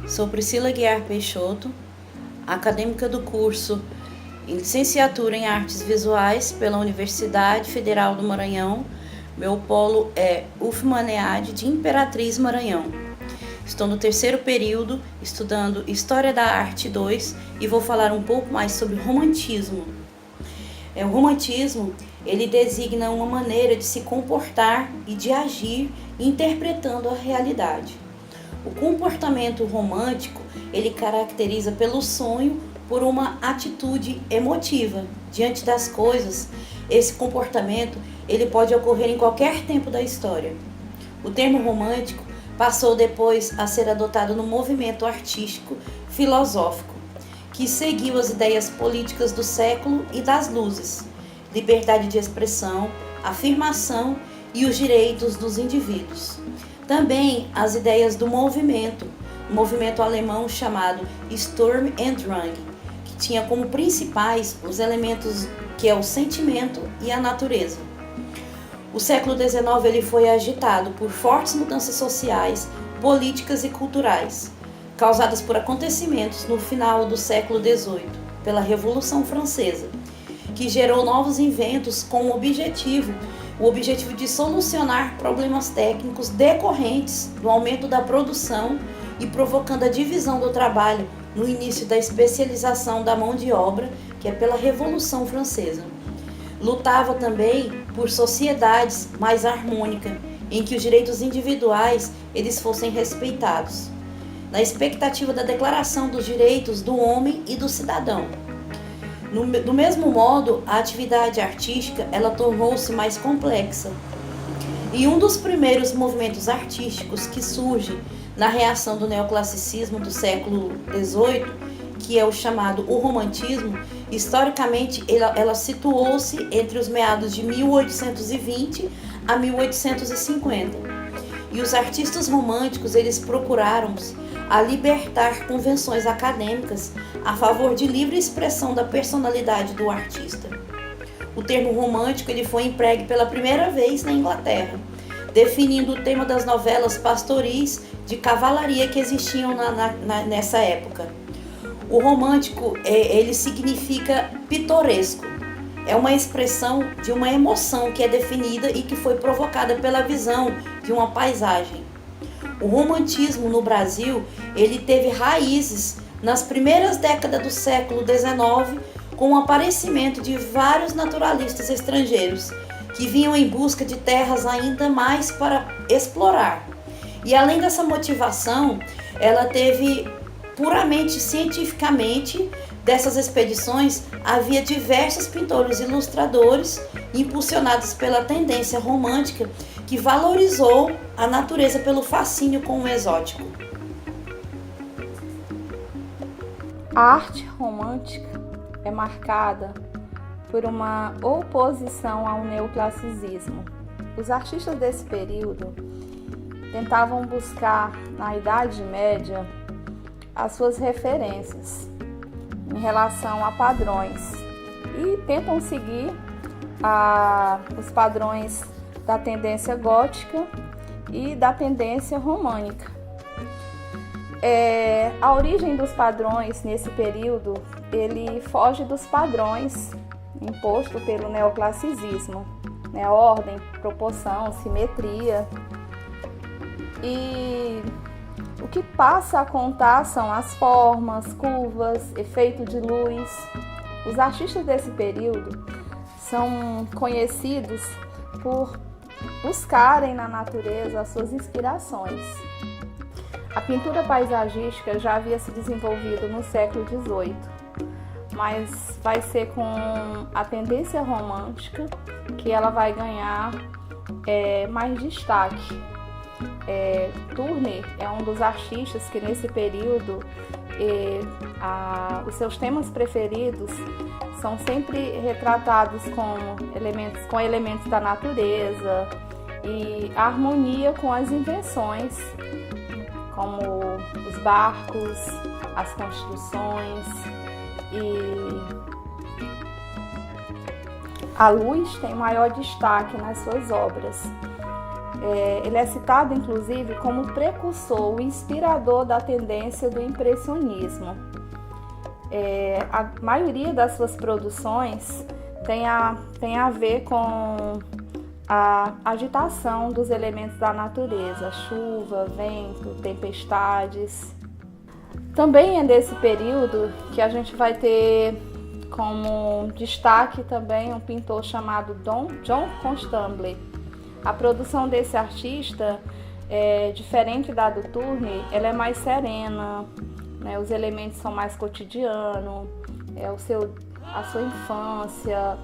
Sou Priscila Guiar Peixoto, acadêmica do curso em Licenciatura em Artes Visuais pela Universidade Federal do Maranhão. Meu polo é UFMANEAD de Imperatriz Maranhão. Estou no terceiro período, estudando História da Arte 2 e vou falar um pouco mais sobre o romantismo. O romantismo, ele designa uma maneira de se comportar e de agir interpretando a realidade. O comportamento romântico, ele caracteriza pelo sonho, por uma atitude emotiva diante das coisas. Esse comportamento, ele pode ocorrer em qualquer tempo da história. O termo romântico passou depois a ser adotado no movimento artístico filosófico, que seguiu as ideias políticas do século e das luzes, liberdade de expressão, afirmação e os direitos dos indivíduos. Também as ideias do movimento alemão chamado Sturm und Drang, que tinha como principais os elementos que é o sentimento e a natureza. O século XIX ele foi agitado por fortes mudanças sociais, políticas e culturais, causadas por acontecimentos no final do século XVIII, pela Revolução Francesa, que gerou novos inventos com o objetivo de solucionar problemas técnicos decorrentes do aumento da produção e provocando a divisão do trabalho no início da especialização da mão de obra, que é pela Revolução Francesa. Lutava também por sociedades mais harmônicas, em que os direitos individuais eles fossem respeitados, na expectativa da declaração dos direitos do homem e do cidadão. Do mesmo modo, a atividade artística ela tornou-se mais complexa. E um dos primeiros movimentos artísticos que surge na reação do neoclassicismo do século XVIII, que é o chamado o romantismo, historicamente ela situou-se entre os meados de 1820 a 1850. E os artistas românticos eles procuraram a libertar convenções acadêmicas a favor de livre expressão da personalidade do artista. O termo romântico ele foi empregue pela primeira vez na Inglaterra, definindo o tema das novelas pastoris de cavalaria que existiam nessa época. O romântico ele significa pitoresco. É uma expressão de uma emoção que é definida e que foi provocada pela visão de uma paisagem. O romantismo no Brasil, ele teve raízes nas primeiras décadas do século XIX, com o aparecimento de vários naturalistas estrangeiros, que vinham em busca de terras ainda mais para explorar. E além dessa motivação, ela teve puramente cientificamente, dessas expedições, havia diversos pintores e ilustradores impulsionados pela tendência romântica que valorizou a natureza pelo fascínio com o exótico. A arte romântica é marcada por uma oposição ao neoclassicismo. Os artistas desse período tentavam buscar, na Idade Média, as suas referências em relação a padrões e tentam seguir os padrões da tendência gótica e da tendência românica. A origem dos padrões nesse período, ele foge dos padrões impostos pelo neoclassicismo, né? Ordem, proporção, simetria. E o que passa a contar são as formas, curvas, efeito de luz. Os artistas desse período são conhecidos por buscarem na natureza as suas inspirações. A pintura paisagística já havia se desenvolvido no século XVIII, mas vai ser com a tendência romântica que ela vai ganhar mais destaque. Turner é um dos artistas que nesse período os seus temas preferidos são sempre retratados com elementos da natureza e a harmonia com as invenções, como os barcos, as construções e a luz tem maior destaque nas suas obras. Ele é citado, inclusive, como precursor, o inspirador da tendência do impressionismo. A maioria das suas produções tem a ver com a agitação dos elementos da natureza, chuva, vento, tempestades. Também é desse período que a gente vai ter como destaque também um pintor chamado John Constable. A produção desse artista, diferente da do Turner, ela é mais serena, né? Os elementos são mais cotidianos, a sua infância,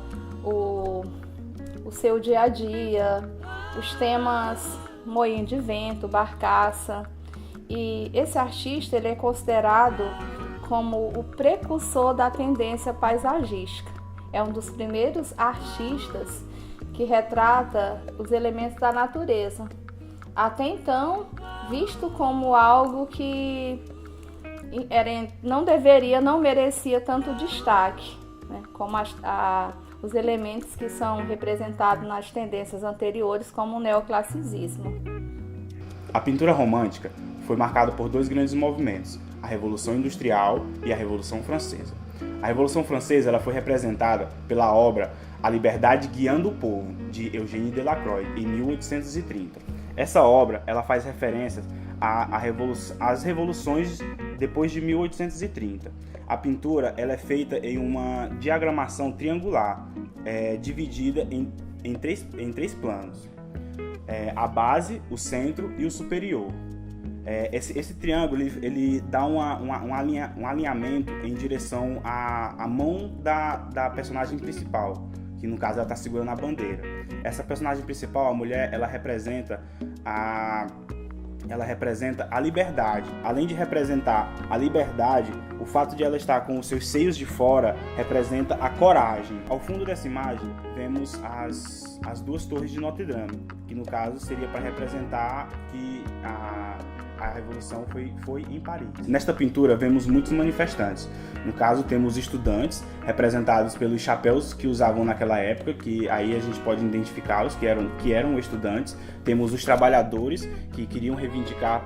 o seu dia a dia, os temas moinho de vento, barcaça. E esse artista ele é considerado como o precursor da tendência paisagística. É um dos primeiros artistas que retrata os elementos da natureza. Até então, visto como algo que não merecia tanto destaque, né? Como os elementos que são representados nas tendências anteriores, como o neoclassicismo. A pintura romântica foi marcada por dois grandes movimentos, a Revolução Industrial e a Revolução Francesa. A Revolução Francesa ela foi representada pela obra A Liberdade Guiando o Povo, de Eugène Delacroix, em 1830. Essa obra ela faz referências às revoluções depois de 1830. A pintura ela é feita em uma diagramação triangular, dividida em três planos. A base, o centro e o superior. Esse triângulo ele dá um alinhamento em direção à mão da personagem principal, que no caso ela está segurando a bandeira. Essa personagem principal, a mulher, ela representa a liberdade. Além de representar a liberdade, o fato de ela estar com os seus seios de fora representa a coragem. Ao fundo dessa imagem, vemos as duas torres de Notre Dame, que no caso seria para representar que a revolução foi em Paris. Nesta pintura vemos muitos manifestantes. No caso temos estudantes, representados pelos chapéus que usavam naquela época, que aí a gente pode identificá-los, que eram estudantes. Temos os trabalhadores, que queriam reivindicar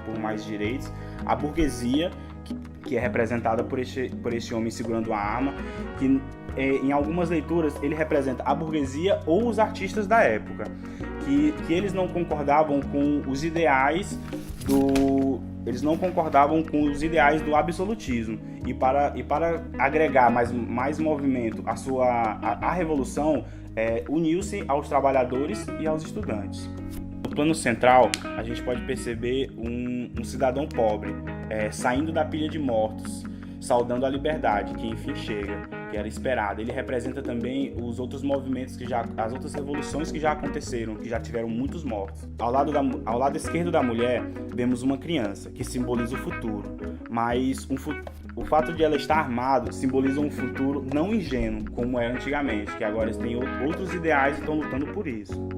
por mais direitos. A burguesia, que é representada por esse homem segurando a arma, que em algumas leituras ele representa a burguesia ou os artistas da época, que eles não concordavam com os ideais do absolutismo, e para agregar mais movimento à revolução, uniu-se aos trabalhadores e aos estudantes. No plano central, a gente pode perceber um cidadão pobre saindo da pilha de mortos, saudando a liberdade, que enfim chega, que era esperada. Ele representa também os outros movimentos, as outras revoluções que já aconteceram, que já tiveram muitos mortos. Ao lado esquerdo da mulher, vemos uma criança, que simboliza o futuro, mas o fato de ela estar armada simboliza um futuro não ingênuo, como era antigamente, que agora eles têm outros ideais e estão lutando por isso.